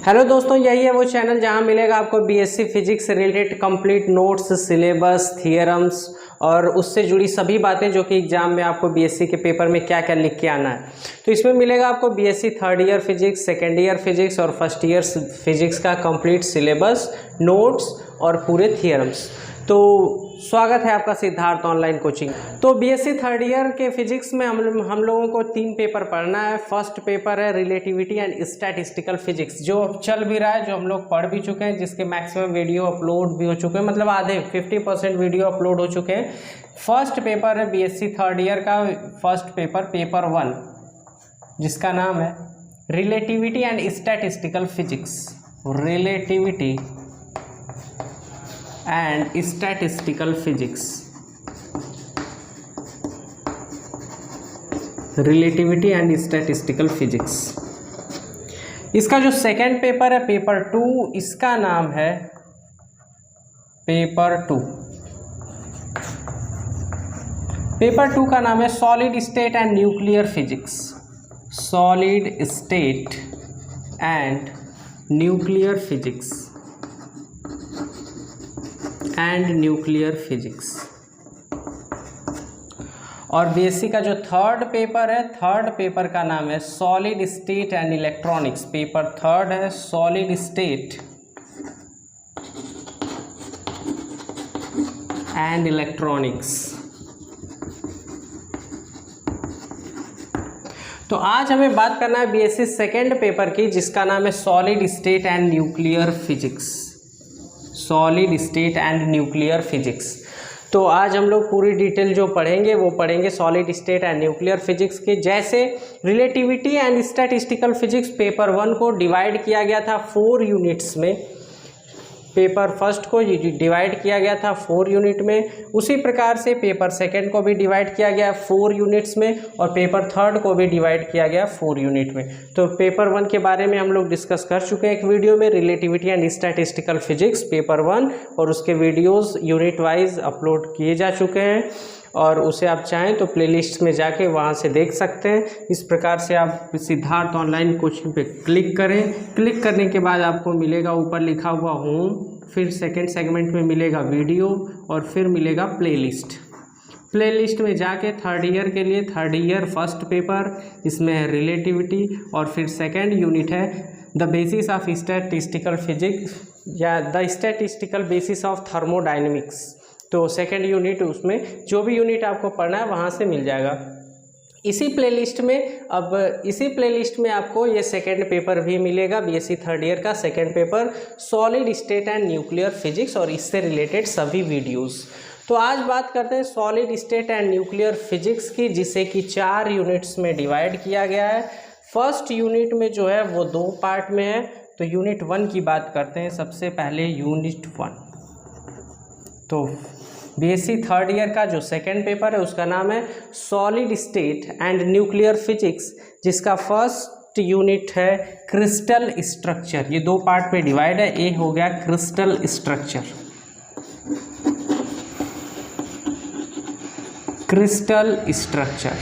Hello दोस्तों, यही है वो चैनल जहां मिलेगा आपको बीएससी फिजिक्स से related complete notes, syllabus, theorems और उससे जुड़ी सभी बातें जो कि एग्जाम में आपको बीएससी के पेपर में क्या क्या लिख के आना है। तो इसमें मिलेगा आपको BSc third year physics, second year physics और फर्स्ट ईयर फिजिक्स का कंप्लीट सिलेबस, नोट्स और पूरे थियरम्स। तो स्वागत है आपका सिद्धार्थ ऑनलाइन कोचिंग। तो बीएससी थर्ड ईयर के फिजिक्स में हम लोगों को 3 पेपर पढ़ना है। फर्स्ट पेपर है रिलेटिविटी एंड स्टैटिस्टिकल फिजिक्स, जो चल भी रहा है, जो हम लोग पढ़ भी चुके हैं, जिसके मैक्सिमम वीडियो अपलोड भी हो चुके हैं, मतलब आधे 50% वीडियो अपलोड हो चुके हैं। फर्स्ट पेपर है बीएससी थर्ड ईयर का फर्स्ट पेपर, पेपर 1, जिसका नाम है relativity and statistical physics. Relativity and statistical physics, relativity and statistical physics. इसका जो सेकेंड पेपर है पेपर 2, इसका नाम है पेपर 2। पेपर 2 का नाम है solid state and nuclear physics. Solid state and nuclear physics and nuclear physics. और बीएससी का जो थर्ड पेपर है, थर्ड पेपर का नाम है solid state and electronics. Paper third है सॉलिड स्टेट एंड इलेक्ट्रॉनिक्स। तो आज हमें बात करना है बीएससी सेकेंड पेपर की, जिसका नाम है solid state and nuclear physics. Solid state and nuclear physics. तो आज हम लोग पूरी डिटेल जो पढ़ेंगे वो पढ़ेंगे solid state and nuclear physics के। जैसे relativity and statistical physics paper 1 को डिवाइड किया गया था 4 यूनिट्स में, पेपर फर्स्ट को डिवाइड किया गया था 4 यूनिट में, उसी प्रकार से पेपर सेकंड को भी डिवाइड किया गया 4 यूनिट्स में और पेपर थर्ड को भी डिवाइड किया गया 4 यूनिट में। तो पेपर 1 के बारे में हम लोग डिस्कस कर चुके हैं एक वीडियो में, relativity and statistical physics paper 1, और उसके वीडियोस यूनिट वाइज अपलोड किए जा चुके हैं और उसे आप चाहें तो प्लेलिस्ट में जाके वहाँ से देख सकते हैं। इस प्रकार से आप सिद्धार्थ ऑनलाइन कोचिंग पे क्लिक करें। क्लिक करने के बाद आपको मिलेगा ऊपर लिखा हुआ होम, फिर सेकंड सेगमेंट में मिलेगा वीडियो और फिर मिलेगा प्लेलिस्ट। प्लेलिस्ट में जाके थर्ड ईयर के लिए थर्ड ईयर फर्स्ट पेपर, इसमें है रिलेटिविटी, और फिर सेकेंड यूनिट है the basis of statistical physics या the statistical basis of thermodynamics. तो सेकेंड यूनिट, उसमें जो भी यूनिट आपको पढ़ना है वहाँ से मिल जाएगा इसी प्लेलिस्ट में। अब इसी प्लेलिस्ट में आपको ये सेकेंड पेपर भी मिलेगा, बीएससी थर्ड ईयर का second paper solid state and nuclear physics, और इससे रिलेटेड सभी वीडियोस। तो आज बात करते हैं solid state and nuclear physics की, जिसे कि 4 यूनिट्स में डिवाइड किया गया है। फर्स्ट यूनिट में जो है वो 2 पार्ट में है। तो यूनिट 1 की बात करते हैं सबसे पहले। यूनिट 1 तो बीएससी थर्ड ईयर का जो सेकेंड पेपर है उसका नाम है solid state and nuclear physics, जिसका फर्स्ट यूनिट है क्रिस्टल स्ट्रक्चर। ये 2 पार्ट पे डिवाइड है। ए हो गया crystal structure. Crystal structure,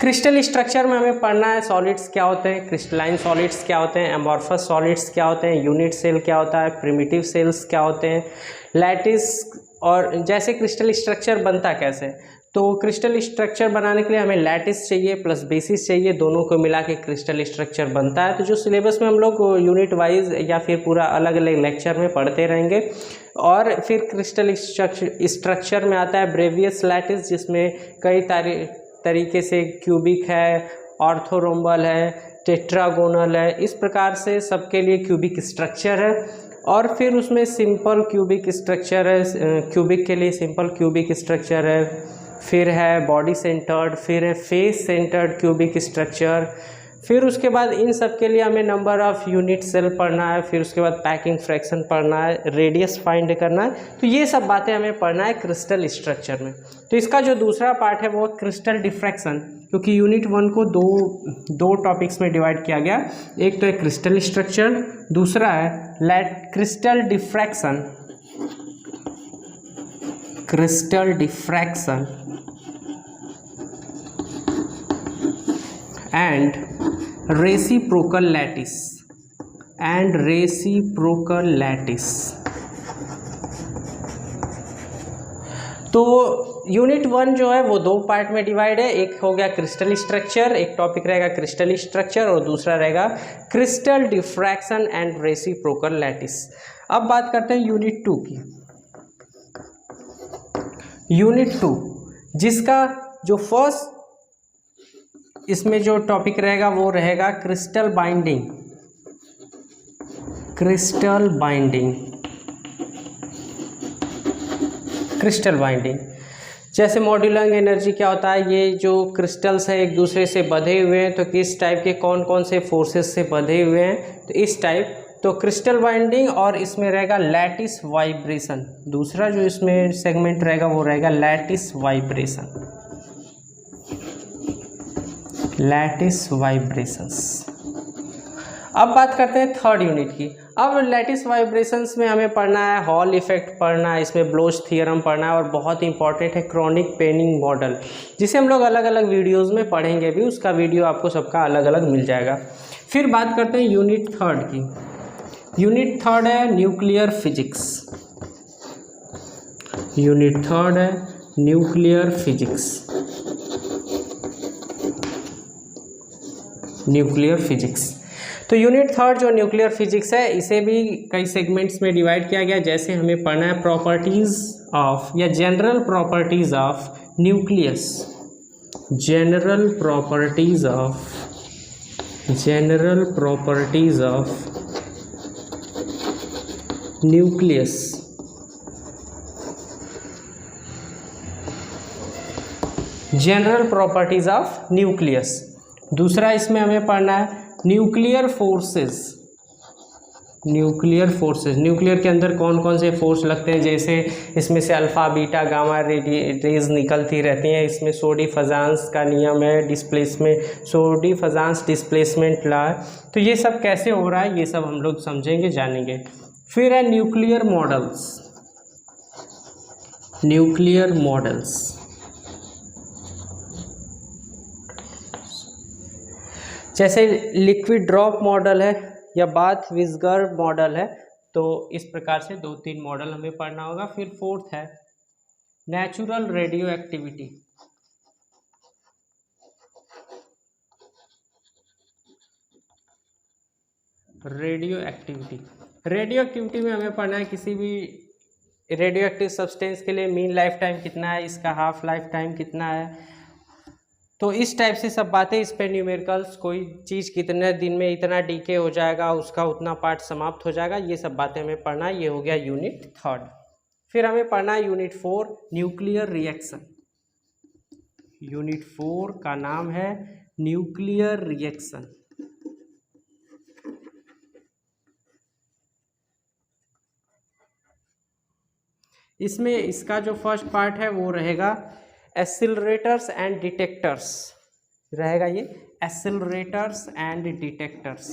crystal structure में हमें पढ़ना है सॉलिड्स क्या होते हैं, क्रिस्टलाइन सॉलिड्स क्या होते हैं, एमॉर्फस सॉलिड्स क्या होते हैं, यूनिट सेल क्या होता है, प्रिमिटिव सेल्स क्या होते हैं, लैटिस, और जैसे क्रिस्टल स्ट्रक्चर बनता कैसे। तो क्रिस्टल स्ट्रक्चर बनाने के लिए हमें लैटिस चाहिए प्लस बेसिस चाहिए, दोनों को मिला के क्रिस्टल स्ट्रक्चर बनता है। तो जो सिलेबस में हम लोग यूनिट वाइज या फिर पूरा अलग अलग लेक्चर में पढ़ते रहेंगे। और फिर क्रिस्टल स्ट्रक्चर में आता है ब्रेवियस लैटिस, जिसमें कई तरीके से क्यूबिक है, ऑर्थोरोम्बल है, टेट्रागोनल है, इस प्रकार से सबके लिए क्यूबिक स्ट्रक्चर है। और फिर उसमें सिंपल क्यूबिक स्ट्रक्चर है, क्यूबिक के लिए सिंपल क्यूबिक स्ट्रक्चर है, फिर है बॉडी सेंटर्ड, फिर है फेस सेंटर्ड क्यूबिक स्ट्रक्चर, फिर उसके बाद इन सब के लिए हमें नंबर ऑफ यूनिट सेल पढ़ना है, फिर उसके बाद पैकिंग फ्रैक्शन पढ़ना है, रेडियस फाइंड करना है। तो ये सब बातें हमें पढ़ना है क्रिस्टल स्ट्रक्चर में। तो इसका जो दूसरा पार्ट है वो क्रिस्टल डिफ्रैक्शन, क्योंकि यूनिट 1 को दो टॉपिक्स में डिवाइड किया गया। एक तो है क्रिस्टल स्ट्रक्चर, दूसरा है crystal diffraction. Crystal diffraction and reciprocal lattice. And reciprocal lattice. तो यूनिट 1 जो है वो 2 पार्ट में डिवाइड है, एक हो गया क्रिस्टल स्ट्रक्चर, एक टॉपिक रहेगा क्रिस्टल स्ट्रक्चर और दूसरा रहेगा crystal diffraction and reciprocal lattice. अब बात करते हैं यूनिट 2 की। यूनिट 2 जिसका जो फर्स्ट इसमें जो टॉपिक रहेगा वो रहेगा crystal binding. Crystal binding, crystal binding जैसे मॉड्यूलर एनर्जी क्या होता है, ये जो क्रिस्टल्स हैं एक दूसरे से बंधे हुए हैं, तो किस टाइप के कौन कौन से फोर्सेस से बंधे हुए हैं, तो इस टाइप। तो क्रिस्टल बाइंडिंग और इसमें रहेगा लैटिस वाइब्रेशन। दूसरा जो इसमें सेगमेंट रहेगा वो रहेगा लैटिस वाइब्रेशन, लैटिस वाइब्रेशंस। अब बात करते हैं थर्ड यूनिट की। अब लैटिस वाइब्रेशंस में हमें पढ़ना है हॉल इफेक्ट पढ़ना है, इसमें ब्लोच थ्योरम पढ़ना है और बहुत इंपॉर्टेंट है क्रॉनिक पेनिंग मॉडल, जिसे हम लोग अलग अलग वीडियोस में पढ़ेंगे भी, उसका वीडियो आपको सबका अलग अलग मिल जाएगा। फिर बात करते हैं यूनिट थर्ड की। यूनिट थर्ड है न्यूक्लियर फिजिक्स। यूनिट थर्ड है न्यूक्लियर फिजिक्स। न्यूक्लियर फिजिक्स, तो यूनिट थर्ड जो न्यूक्लियर फिजिक्स है इसे भी कई सेगमेंट्स में डिवाइड किया गया। जैसे हमें पढ़ना है प्रॉपर्टीज ऑफ या general properties of nucleus, general properties of, general properties of nucleus. General properties of nucleus. दूसरा इसमें हमें पढ़ना है nuclear forces. Nuclear forces, nuclear के अंदर कौन कौन से फोर्स लगते हैं, जैसे इसमें से अल्फा बीटा गामा रेज निकलती रहती हैं। इसमें सोडी फजांस का नियम है, डिस्प्लेसमेंट, सोडी फजांस डिस्प्लेसमेंट लॉ। तो ये सब कैसे हो रहा है ये सब हम लोग समझेंगे जानेंगे। फिर है न्यूक्लियर मॉडल्स। न्यूक्लियर मॉडल्स जैसे लिक्विड ड्रॉप मॉडल है या बाथ विस्गर मॉडल है, तो इस प्रकार से 2-3 मॉडल हमें पढ़ना होगा। फिर फोर्थ है natural radio activity. Radio activity, radio activity में हमें पढ़ना है किसी भी रेडियो एक्टिव सब्सटेंस के लिए मीन लाइफ टाइम कितना है, इसका हाफ लाइफ टाइम कितना है। तो इस टाइप से सब बातें, इस पे न्यूमेरिकल्स, कोई चीज़ कितने दिन में इतना डीके हो जाएगा, उसका उतना पार्ट समाप्त हो जाएगा, ये सब बातें हमें पढ़ना है। ये हो गया यूनिट थर्ड। फिर हमें पढ़ना है यूनिट 4 न्यूक्लियर रिएक्शन। यूनिट 4 का नाम है न्यूक्लियर रिएक्शन। इसमें इसका जो फर्स्ट पार्ट है वो रहेगा एक्सीलरेटर्स एंड डिटेक्टर्स रहेगा। ये एक्सीलरेटर्स एंड डिटेक्टर्स,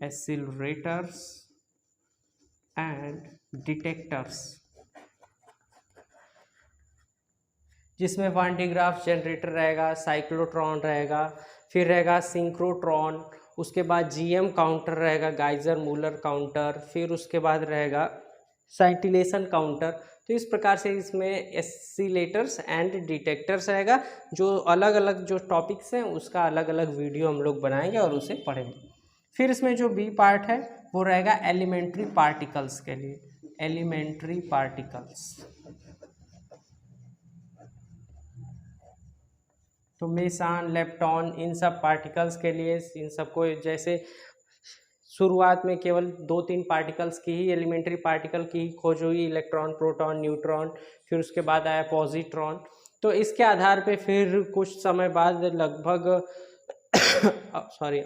एक्सीलरेटर्स एंड डिटेक्टर्स, जिसमें वान डी ग्राफ जनरेटर रहेगा, साइक्लोट्रॉन रहेगा, फिर रहेगा सिंक्रोट्रॉन, उसके बाद जीएम काउंटर रहेगा, गाइजर मूलर काउंटर, फिर उसके बाद रहेगा साइंटिलेशन काउंटर। तो इस प्रकार से इसमें एक्सीलेटर्स एंड डिटेक्टर्स रहेगा। जो अलग अलग जो टॉपिक्स हैं उसका अलग अलग वीडियो हम लोग बनाएंगे और उसे पढ़ेंगे। फिर इसमें जो बी पार्ट है वो रहेगा एलिमेंट्री पार्टिकल्स के लिए, एलिमेंट्री पार्टिकल्स। तो मेसान, लेप्टॉन, इन सब पार्टिकल्स के लिए, इन सबको जैसे शुरुआत में केवल 2-3 पार्टिकल्स की ही, एलिमेंट्री पार्टिकल की ही खोज हुई, इलेक्ट्रॉन, प्रोटॉन, न्यूट्रॉन, फिर उसके बाद आया पॉजिट्रॉन। तो इसके आधार पे फिर कुछ समय बाद लगभग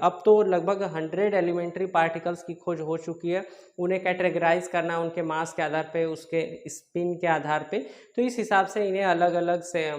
अब तो लगभग 100 एलिमेंट्री पार्टिकल्स की खोज हो चुकी है। उन्हें कैटेगराइज करना उनके मास के आधार पे, उसके स्पिन के आधार पे, तो इस हिसाब से इन्हें अलग अलग से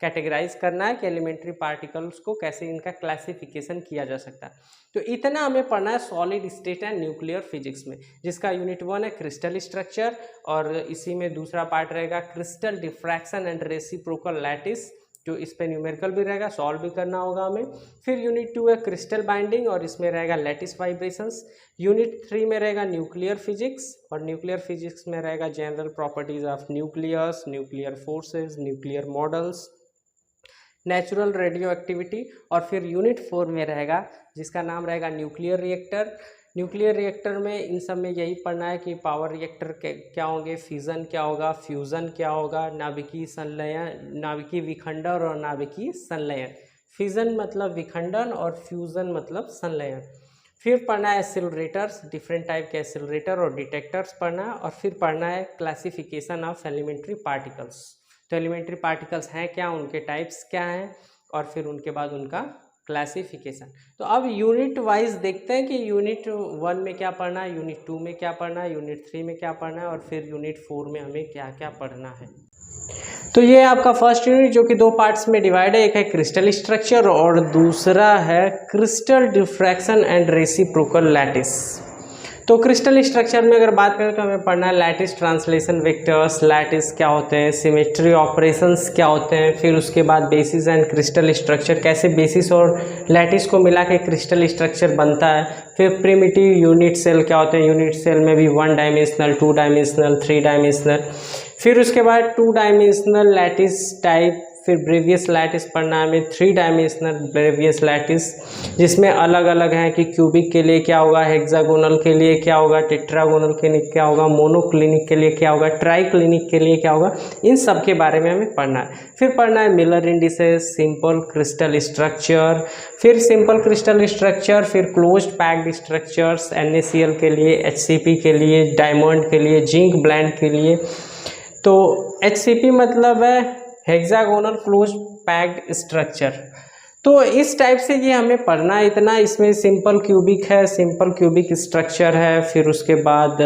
कैटेगराइज करना है कि एलिमेंट्री पार्टिकल्स को कैसे इनका क्लासिफिकेशन किया जा सकता है। तो इतना हमें पढ़ना है solid state and nuclear physics में, जिसका यूनिट 1 है क्रिस्टल स्ट्रक्चर, और इसी में दूसरा पार्ट रहेगा crystal diffraction and reciprocal lattice, जो इस पे न्यूमेरिकल भी रहेगा, सॉल्व भी करना होगा हमें। फिर यूनिट 2 है क्रिस्टल बाइंडिंग और इसमें रहेगा लैटिस वाइब्रेशंस। यूनिट 3 में रहेगा न्यूक्लियर फिजिक्स और न्यूक्लियर फिजिक्स में रहेगा general properties of nucleus, nuclear forces, nuclear models, natural radio activity. और फिर यूनिट 4 में रहेगा जिसका नाम रहेगा न्यूक्लियर रिएक्टर। न्यूक्लियर रिएक्टर में इन सब में यही पढ़ना है कि पावर रिएक्टर क्या होंगे, फिजन क्या होगा, फ्यूज़न क्या होगा, नाभिकीय संलयन, नाभिकीय विखंडन और नाभिकीय संलयन। फिजन मतलब विखंडन और फ्यूज़न मतलब संलयन। फिर पढ़ना है एक्सेलरेटर्स, डिफरेंट टाइप के एक्सेलरेटर और डिटेक्टर्स पढ़ना है। और फिर पढ़ना है क्लासिफिकेशन ऑफ एलिमेंट्री पार्टिकल्स। तो एलिमेंट्री पार्टिकल्स हैं क्या, उनके टाइप्स क्या हैं और फिर उनके बाद उनका क्लासिफिकेशन। तो अब यूनिट वाइज देखते हैं कि यूनिट 1 में क्या पढ़ना है, यूनिट 2 में क्या पढ़ना है, यूनिट 3 में क्या पढ़ना है और फिर यूनिट 4 में हमें क्या क्या पढ़ना है। तो ये आपका फर्स्ट यूनिट जो कि 2 पार्ट्स में डिवाइड है, एक है क्रिस्टल स्ट्रक्चर और दूसरा है crystal diffraction and reciprocal lattice. तो क्रिस्टल स्ट्रक्चर में अगर बात करें तो हमें पढ़ना है लैटिस ट्रांसलेशन वेक्टर्स, लैटिस क्या होते हैं, सिमेट्री ऑपरेशंस क्या होते हैं, फिर उसके बाद बेसिस एंड क्रिस्टल स्ट्रक्चर, कैसे बेसिस और लैटिस को मिला के क्रिस्टल स्ट्रक्चर बनता है। फिर प्रिमिटिव यूनिट सेल क्या होते हैं, यूनिट सेल में भी 1 डायमेंशनल, 2 डायमेंशनल, 3 डायमेंशनल। फिर उसके बाद 2 डायमेंशनल लैटिस टाइप, फिर ब्रेवियस लैटिस पढ़ना है हमें, 3 डायमेंशनल ब्रेवियस लैटिस जिसमें अलग अलग हैं कि क्यूबिक के लिए क्या होगा, हेक्सागोनल के लिए क्या होगा, टेट्रागोनल के लिए क्या होगा, मोनोक्लिनिक के लिए क्या होगा, ट्राइक्लिनिक के लिए क्या होगा, इन सब के बारे में हमें पढ़ना है। फिर पढ़ना है Miller indices, simple crystal structure, फिर सिंपल क्रिस्टल स्ट्रक्चर, फिर क्लोज्ड पैक्ड स्ट्रक्चर्स, NaCl के लिए, HCP के लिए, डायमंड के लिए, जिंक ब्लेंड के लिए। तो HCP मतलब है हेक्सागोनल क्लोज पैक्ड स्ट्रक्चर। तो इस टाइप से ये हमें पढ़ना है इतना। इसमें सिंपल क्यूबिक है, सिंपल क्यूबिक स्ट्रक्चर है, फिर उसके बाद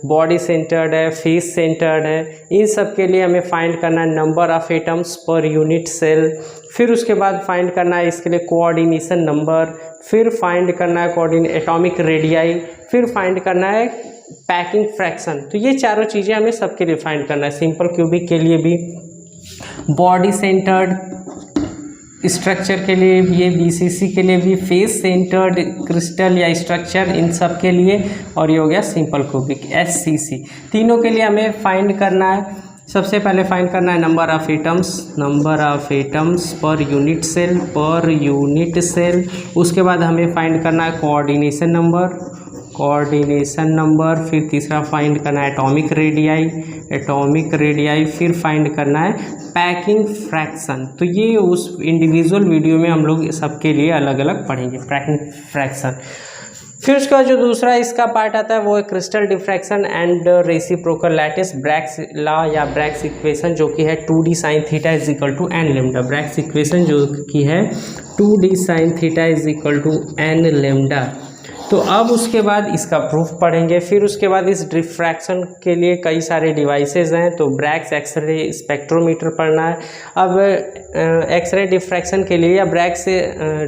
बॉडी सेंटर्ड है, फेस सेंटर्ड है। इन सब के लिए हमें फाइंड करना है number of atoms per unit cell. फिर उसके बाद फाइंड करना है इसके लिए कोऑर्डिनेशन नंबर, फिर फाइंड करना है एटॉमिक रेडियाई, फिर फाइंड करना है पैकिंग फ्रैक्शन। तो ये चारों चीज़ें हमें सबके लिए फाइंड करना है, सिंपल क्यूबिक के लिए भी, बॉडी सेंटर्ड स्ट्रक्चर के लिए भी, ये BCC के लिए भी, फेस सेंटर्ड क्रिस्टल या स्ट्रक्चर इन सब के लिए, और ये हो गया सिंपल क्यूबिक SCC। तीनों के लिए हमें फाइंड करना है, सबसे पहले फाइंड करना है number of atoms per unit cell, उसके बाद हमें फाइंड करना है कोऑर्डिनेशन नंबर, फिर तीसरा फाइंड करना है एटॉमिक रेडियाई, फिर फाइंड करना है पैकिंग फ्रैक्शन। तो ये उस इंडिविजुअल वीडियो में हम लोग सबके लिए अलग अलग पढ़ेंगे पैकिंग फ्रैक्शन। फिर उसका जो दूसरा इसका पार्ट आता है वो है crystal diffraction and reciprocal lattice, Bragg's law या ब्रैग्स इक्वेशन, जो कि है 2d sin theta is equal to n lambda. Bragg's equation जो कि है 2d sin theta is equal to n lambda. तो अब उसके बाद इसका प्रूफ पढ़ेंगे। फिर उसके बाद इस डिफ्रैक्शन के लिए कई सारे डिवाइसेस हैं, तो ब्रैग्स एक्सरे स्पेक्ट्रोमीटर पढ़ना है। अब एक्सरे डिफ्रैक्शन के लिए या ब्रैग्स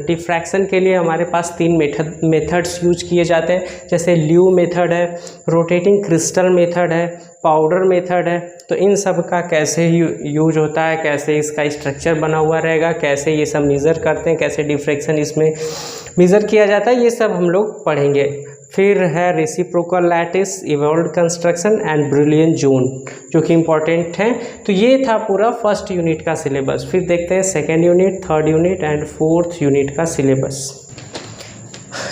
डिफ्रैक्शन के लिए हमारे पास 3 मेथड्स यूज किए जाते हैं, जैसे ल्यू मेथड है, रोटेटिंग क्रिस्टल मेथड है, पाउडर मेथड है। तो इन सब का कैसे यूज होता है, कैसे इसका स्ट्रक्चर बना हुआ रहेगा, कैसे ये सब मेज़र करते हैं, कैसे डिफ्रैक्शन इसमें मेज़र किया जाता है, ये सब हम लोग पढ़ेंगे। फिर है reciprocal lattice, evolved construction and brilliant zone, जो कि इम्पॉर्टेंट है। तो ये था पूरा फर्स्ट यूनिट का सिलेबस। फिर देखते हैं second unit, third unit and fourth unit का सिलेबस।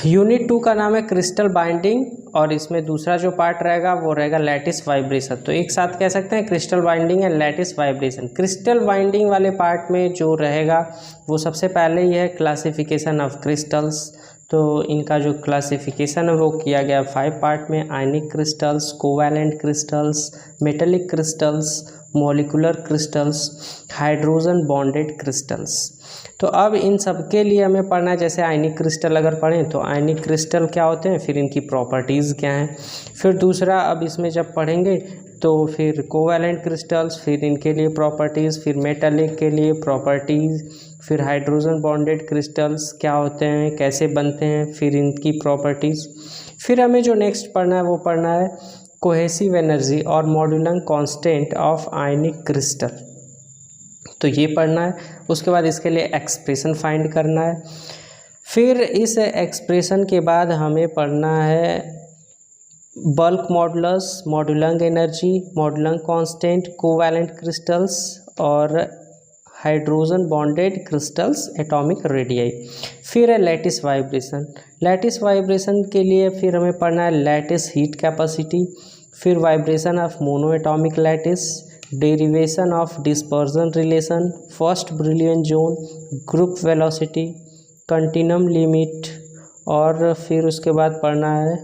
यूनिट 2 का नाम है क्रिस्टल बाइंडिंग और इसमें दूसरा जो पार्ट रहेगा वो रहेगा लैटिस वाइब्रेशन। तो एक साथ कह सकते हैं crystal binding and lattice vibration. Crystal binding वाले पार्ट में जो रहेगा वो सबसे पहले ही है क्लासिफिकेशन ऑफ क्रिस्टल्स। तो इनका जो क्लासिफिकेशन है वो किया गया 5 पार्ट में, आयनिक crystals, covalent crystals, metallic crystals, molecular crystals, hydrogen bonded crystals. तो अब इन सब के लिए हमें पढ़ना है, जैसे आयनिक क्रिस्टल अगर पढ़ें तो आयनिक क्रिस्टल क्या होते हैं, फिर इनकी प्रॉपर्टीज़ क्या हैं। फिर दूसरा अब इसमें जब पढ़ेंगे तो फिर कोवैलेंट क्रिस्टल्स, फिर इनके लिए प्रॉपर्टीज़, फिर मेटालिक के लिए प्रॉपर्टीज़, फिर हाइड्रोजन बॉन्डेड क्रिस्टल्स क्या होते हैं, कैसे बनते हैं, फिर इनकी प्रॉपर्टीज़। फिर हमें जो नेक्स्ट पढ़ना है वो पढ़ना है कोहेसिव एनर्जी और मॉड्यूलन कांस्टेंट ऑफ आयनिक क्रिस्टल। तो ये पढ़ना है। उसके बाद इसके लिए एक्सप्रेशन फाइंड करना है। फिर इस एक्सप्रेशन के बाद हमें पढ़ना है bulk modulus, Madelung energy, Madelung constant, covalent crystals और hydrogen bonded crystals, atomic radii. फिर है लैटिस वाइब्रेशन। लैटिस वाइब्रेशन के लिए फिर हमें पढ़ना है लैटिस हीट कैपेसिटी, फिर vibration of mono atomic lattice, derivation of dispersion relation, first Brillouin zone, group velocity, continuum limit, और फिर उसके बाद पढ़ना है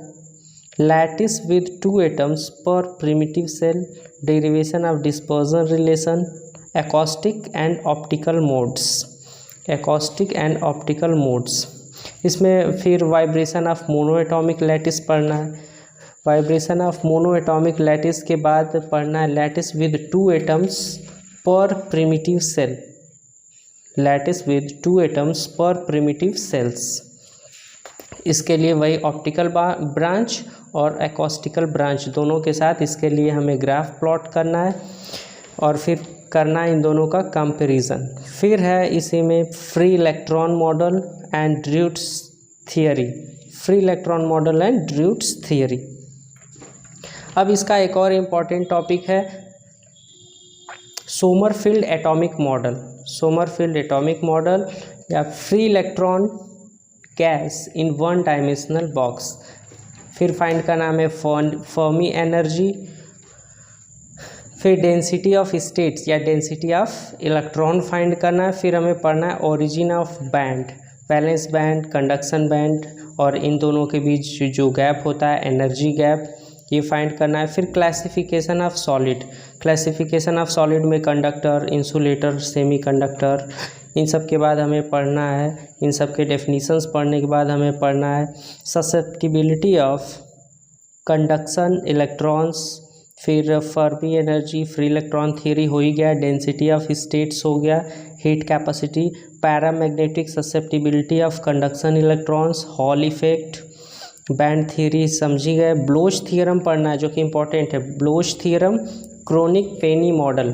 lattice with 2 atoms per primitive cell, derivation of dispersion relation, acoustic and optical modes, acoustic and optical modes. इसमें फिर vibration of mono atomic lattice पढ़ना है। Vibration of mono atomic lattice के बाद पढ़ना है lattice with 2 atoms per primitive cell, lattice with 2 atoms per primitive cells. इसके लिए वही ऑप्टिकल ब्रांच और एकॉस्टिकल ब्रांच दोनों के साथ इसके लिए हमें ग्राफ प्लॉट करना है और फिर करना है इन दोनों का कंपैरिजन। फिर है इसी में free electron model and Drude's theory, free electron model and Drude's theory. अब इसका एक और इम्पॉर्टेंट टॉपिक है Sommerfeld atomic model, Sommerfeld atomic model या free electron gas in 1 dimensional box. फिर फाइंड का नाम है फर्मी एनर्जी, फिर डेंसिटी ऑफ स्टेट्स या डेंसिटी ऑफ इलेक्ट्रॉन फाइंड करना है। फिर हमें पढ़ना है origin of band, valence band, conduction band और इन दोनों के बीच जो गैप होता है एनर्जी गैप, ये फाइंड करना है। फिर classification of solid, classification of solid में कंडक्टर, इंसुलेटर, सेमीकंडक्टर, इन सब के बाद हमें पढ़ना है, इन सब के डेफिनीशंस पढ़ने के बाद हमें पढ़ना है ससेप्टिबिलिटी ऑफ कंडक्शन इलेक्ट्रॉन्स, फिर Fermi energy, free electron theory हो ही गया, डेंसिटी ऑफ स्टेट्स हो गया, heat capacity, paramagnetic susceptibility of conduction electrons, hall effect, band theory समझी गए। ब्लोच थ्योरम पढ़ना है जो कि इंपॉर्टेंट है, Baloch theorem, chronic Penney model,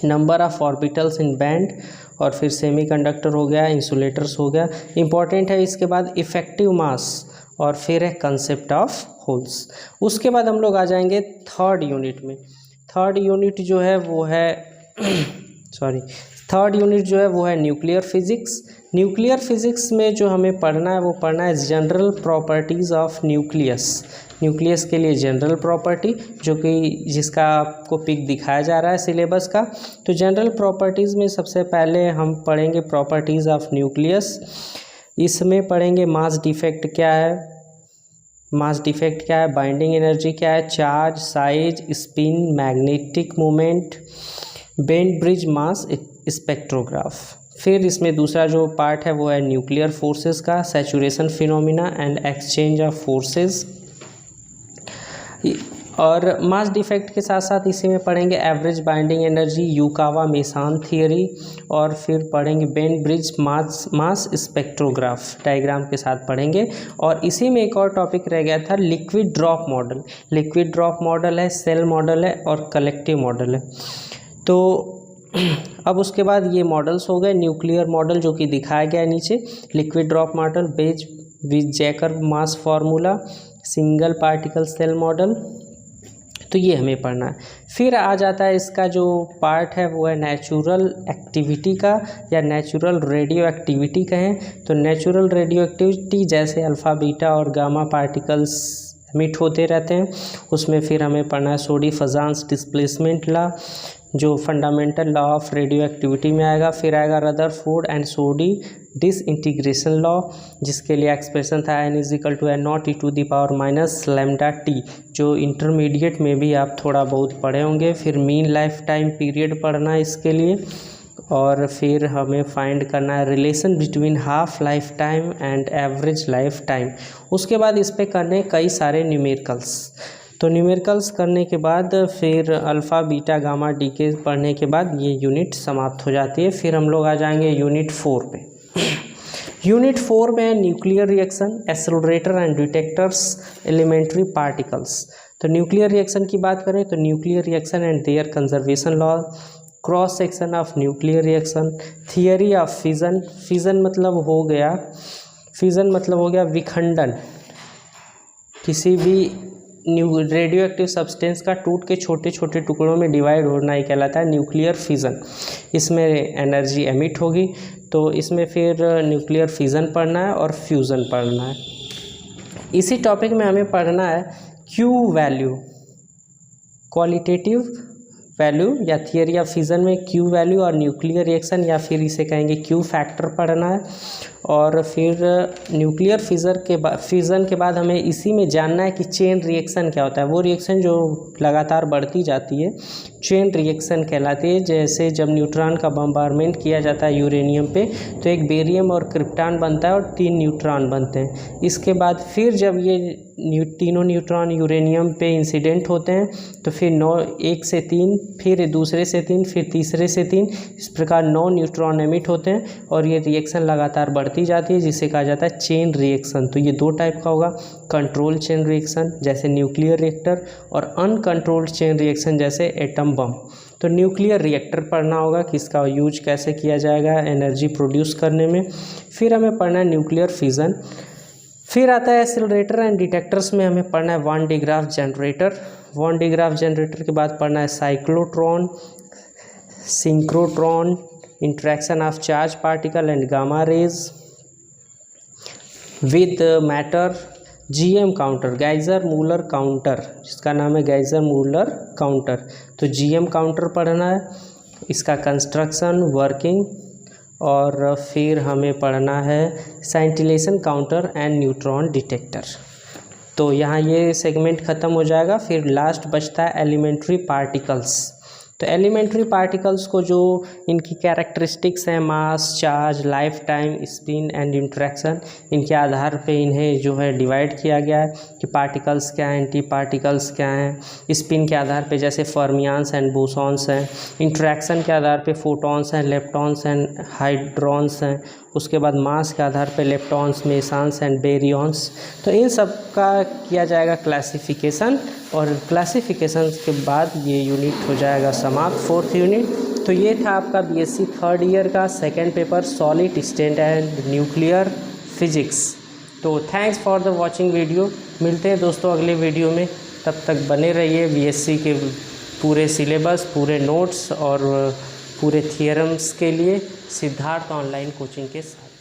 number of orbitals in band, और फिर सेमीकंडक्टर हो गया, इंसुलेटर्स हो गया, इंपॉर्टेंट है। इसके बाद इफेक्टिव मास और फिर है कंसेप्ट ऑफ होल्स। उसके बाद हम लोग आ जाएंगे थर्ड यूनिट में। थर्ड यूनिट जो है वो है थर्ड यूनिट जो है वो है न्यूक्लियर फिजिक्स। न्यूक्लियर फिजिक्स में जो हमें पढ़ना है वो पढ़ना है general properties of nucleus. Nucleus के लिए जनरल प्रॉपर्टी जो कि जिसका आपको पिक दिखाया जा रहा है सिलेबस का। तो जनरल प्रॉपर्टीज़ में सबसे पहले हम पढ़ेंगे प्रॉपर्टीज़ ऑफ न्यूक्लियस। इसमें पढ़ेंगे मास डिफेक्ट क्या है, मास डिफेक्ट क्या है, बाइंडिंग एनर्जी क्या है, charge, size, spin, magnetic moment, Bainbridge mass spectrograph. फिर इसमें दूसरा जो पार्ट है वो है न्यूक्लियर फोर्सेस का, saturation phenomena and exchange of forces. और मास डिफेक्ट के साथ साथ इसी में पढ़ेंगे average binding energy, Yukawa meson theory, और फिर पढ़ेंगे Bainbridge mass spectrograph diagram के साथ पढ़ेंगे। और इसी में एक और टॉपिक रह गया था liquid drop model. Liquid drop model है, सेल मॉडल है और कलेक्टिव मॉडल है। तो अब उसके बाद ये मॉडल्स हो गए। न्यूक्लियर मॉडल जो कि दिखाया गया है नीचे, liquid drop model based with Jacob mass formula, single particle cell model, तो ये हमें पढ़ना है। फिर आ जाता है इसका जो पार्ट है वो है नेचुरल एक्टिविटी का या नेचुरल रेडियो एक्टिविटी कहें तो नेचुरल रेडियो एक्टिविटी जैसे अल्फ़ा बीटा और गामा पार्टिकल्स एमिट होते रहते हैं, उसमें फिर हमें पढ़ना है सोडी फजान्स डिस्प्लेसमेंट लॉ जो fundamental law of radio activity में आएगा। फिर आएगा Rutherford and Soddy disintegration law जिसके लिए एक्सप्रेशन था n=n0 e⁻ जो इंटरमीडिएट में भी आप थोड़ा बहुत पढ़े होंगे। फिर मीन लाइफ टाइम पीरियड पढ़ना है इसके लिए, और फिर हमें फाइंड करना है relation between half life time and average life time. उसके बाद इस पे करने कई सारे न्यूमेरिकल्स। तो न्यूमेरिकल्स करने के बाद फिर अल्फ़ा बीटा गामा डी के पढ़ने के बाद ये यूनिट समाप्त हो जाती है। फिर हम लोग आ जाएंगे यूनिट 4 पे। यूनिट 4 में nuclear reaction, accelerator and detectors, elementary particles. तो न्यूक्लियर रिएक्शन की बात करें तो nuclear reaction and their conservation law, cross section of nuclear reaction, theory of fission, fission मतलब हो गया विखंडन, किसी भी रेडियो एक्टिव सब्सटेंस का टूट के छोटे छोटे टुकड़ों में डिवाइड होना ही कहलाता है न्यूक्लियर फिजन। इसमें एनर्जी एमिट होगी, तो इसमें फिर न्यूक्लियर फिजन पढ़ना है और फ्यूज़न पढ़ना है। इसी टॉपिक में हमें पढ़ना है क्यू वैल्यू, क्वालिटेटिव वैल्यू या थियरी ऑफ फिजन में क्यू वैल्यू और न्यूक्लियर रिएक्शन या फिर इसे कहेंगे क्यू फैक्टर पढ़ना है। और फिर न्यूक्लियर फिजन के बाद हमें इसी में जानना है कि चेन रिएक्शन क्या होता है। वो रिएक्शन जो लगातार बढ़ती जाती है चेन रिएक्शन कहलाती है। जैसे जब न्यूट्रॉन का बम्बारमेंट किया जाता है यूरेनियम पे, तो एक बेरियम और क्रिप्टॉन बनता है और 3 न्यूट्रॉन बनते हैं। इसके बाद फिर जब ये तीनों न्यूट्रॉन यूरेनियम पे इंसिडेंट होते हैं तो फिर 1 से 3, फिर दूसरे से 3, फिर तीसरे से 3, इस प्रकार 9 न्यूट्रॉन एमिट होते हैं और ये रिएक्शन लगातार बढ़ती जाती है, जिसे कहा जाता है चेन रिएक्शन। तो ये 2 टाइप का होगा, कंट्रोल चेन रिएक्शन जैसे न्यूक्लियर रिएक्टर और अनकंट्रोल्ड चेन रिएक्शन जैसे एटम बम। तो न्यूक्लियर रिएक्टर पढ़ना होगा कि इसका यूज कैसे किया जाएगा एनर्जी प्रोड्यूस करने में। फिर हमें पढ़ना है न्यूक्लियर फिजन। फिर आता है एक्सेलरेटर एंड डिटेक्टर्स में हमें पढ़ना है Van de Graaff generator. Van de Graaff generator के बाद पढ़ना है cyclotron, synchrotron, interaction of charge particle and gamma rays with matter, GM counter, Geiger Muller counter, जिसका नाम है गैइजर मूलर काउंटर। तो जीएम काउंटर पढ़ना है, इसका कंस्ट्रक्शन, वर्किंग, और फिर हमें पढ़ना है साइंटिलेशन काउंटर एंड न्यूट्रॉन डिटेक्टर। तो यहाँ ये सेगमेंट ख़त्म हो जाएगा। फिर लास्ट बचता है एलिमेंट्री पार्टिकल्स। तो एलिमेंट्री पार्टिकल्स को जो इनकी कैरेक्टरिस्टिक्स हैं, mass, charge, life time, spin and interaction, इनके आधार पे इन्हें जो है डिवाइड किया गया है कि पार्टिकल्स क्या हैं, एंटी पार्टिकल्स क्या हैं। स्पिन के आधार पे जैसे फर्मियंस एंड बोसॉन्स हैं, इंटरेक्शन के आधार पे फोटॉन्स हैं, लेप्टॉन्स एंड हाइड्रॉन्स हैं। उसके बाद मास के आधार पे लेप्टॉन्स, मेसॉन्स एंड बेरियॉन्स। तो इन सब का किया जाएगा क्लासिफिकेशन, और क्लासिफिकेशन के बाद ये यूनिट हो जाएगा समाप्त, 4th यूनिट। तो ये था आपका बीएससी 3rd ईयर का 2nd paper, solid state and nuclear physics. तो thanks for the watching video. मिलते हैं दोस्तों अगले वीडियो में, तब तक बने रहिए बीएससी के पूरे सिलेबस, पूरे नोट्स और पूरे थियरम्स के लिए सिद्धार्थ ऑनलाइन कोचिंग के साथ।